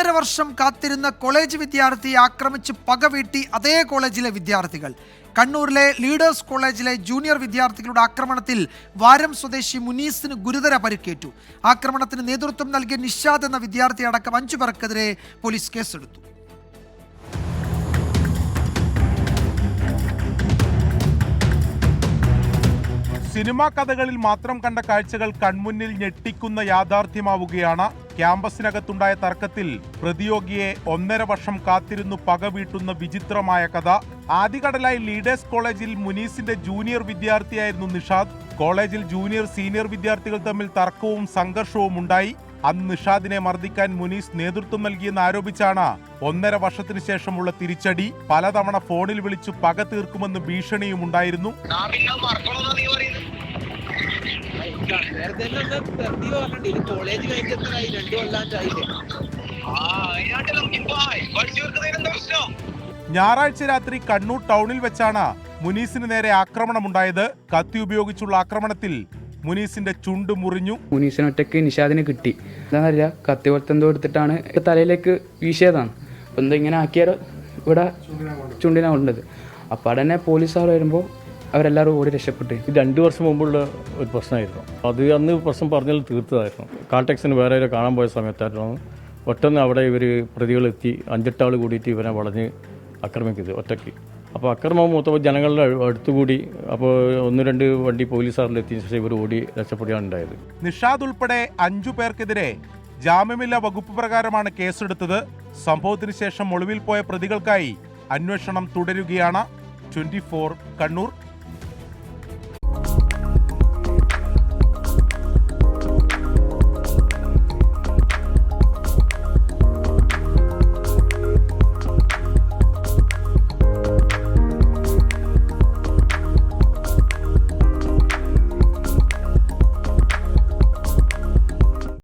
1.5 വർഷം കാത്തിരുന്ന കോളേജ് വിദ്യാർത്ഥിയെ ആക്രമിച്ച് പകവീട്ടി അതേ കോളേജിലെ വിദ്യാർത്ഥികൾ. കണ്ണൂരിലെ ലീഡേഴ്സ് കോളേജിലെ ജൂനിയർ വിദ്യാർത്ഥികളുടെ ആക്രമണത്തിൽ വാരം സ്വദേശി മുനീസിന് ഗുരുതര പരിക്കേറ്റു. ആക്രമണത്തിന് നേതൃത്വം നൽകിയ നിഷാദ് എന്ന വിദ്യാർത്ഥി അടക്കം 5 പേർക്കെതിരെ പോലീസ് കേസെടുത്തു. സിനിമാ കഥകളിൽ മാത്രം കണ്ട കാഴ്ചകൾ കൺമുന്നിൽ ഞെട്ടിക്കുന്ന യാഥാർത്ഥ്യമാവുകയാണ്. ക്യാമ്പസിനകത്തുണ്ടായ തർക്കത്തിൽ പ്രതിയോഗിയെ 1.5 വർഷം കാത്തിരുന്നു പകവീട്ടുന്ന വിചിത്രമായ കഥ. ആദികടലായി ലീഡേഴ്സ് കോളേജിൽ മുനീസിന്റെ ജൂനിയർ വിദ്യാർത്ഥിയായിരുന്നു നിഷാദ്. കോളേജിൽ ജൂനിയർ സീനിയർ വിദ്യാർത്ഥികൾ തമ്മിൽ തർക്കവും സംഘർഷവും ഉണ്ടായി. അന്ന് നിഷാദിനെ മർദ്ദിക്കാൻ മുനീസ് നേതൃത്വം നൽകിയെന്ന് ആരോപിച്ചാണ് 1.5 വർഷത്തിന് ശേഷമുള്ള തിരിച്ചടി. പലതവണ ഫോണിൽ വിളിച്ചു പക തീർക്കുമെന്ന് ഭീഷണിയും ഉണ്ടായിരുന്നു. ഞായറാഴ്ച രാത്രി കണ്ണൂർ ടൗണിൽ വെച്ചാണ് മുനീസിന് നേരെ ആക്രമണമുണ്ടായത്. കത്തി ഉപയോഗിച്ചുള്ള ആക്രമണത്തിൽ മുനീസിന്റെ ചുണ്ട് മുറിഞ്ഞു. മുനീസിന് ഒറ്റയ്ക്ക് നിഷാദിനെ കിട്ടി. എന്താണെന്നറിയില്ല, കത്തി പോലത്തെ എന്തോ എടുത്തിട്ടാണ് തലയിലേക്ക് വീശിയതാണ്. അപ്പം എന്തോ ഇങ്ങനെ ആക്കിയാലോ ഇവിടെ ചുണ്ടിനാ കൊണ്ടത്. അപ്പം അവിടെ തന്നെ പോലീസുകാർ വരുമ്പോൾ അവരെല്ലാവരും ഓടി രക്ഷപ്പെട്ടു. 2 വർഷം മുമ്പുള്ള ഒരു പ്രശ്നമായിരുന്നു. അത് അന്ന് പ്രശ്നം പറഞ്ഞാൽ തീർത്തതായിരുന്നു. കാൾടെക്സിന് വേറെ കാണാൻ പോയ സമയത്തായിരുന്നു ഒറ്റന്ന് അവിടെ ഇവർ പ്രതികളെത്തി 5-8 ആൾ കൂടിയിട്ട് ഇവരെ വളഞ്ഞ് ആക്രമിക്കുന്നത് ഒറ്റയ്ക്ക്. അപ്പോൾ അക്രമം മൊത്തം ജനങ്ങളുടെ അടുത്തുകൂടി. അപ്പോൾ 1-2 വണ്ടി പോലീസുകാരിലെത്തിയ ശേഷം ഇവർ ഓടി രക്ഷപ്പെടുകയാണ് ഉണ്ടായത്. നിഷാദ് ഉൾപ്പെടെ 5 പേർക്കെതിരെ ജാമ്യമില്ലാ വകുപ്പ് പ്രകാരമാണ് കേസെടുത്തത്. സംഭവത്തിന് ശേഷം ഒളിവിൽ പോയ പ്രതികൾക്കായി അന്വേഷണം തുടരുകയാണ്. 24 കണ്ണൂർ.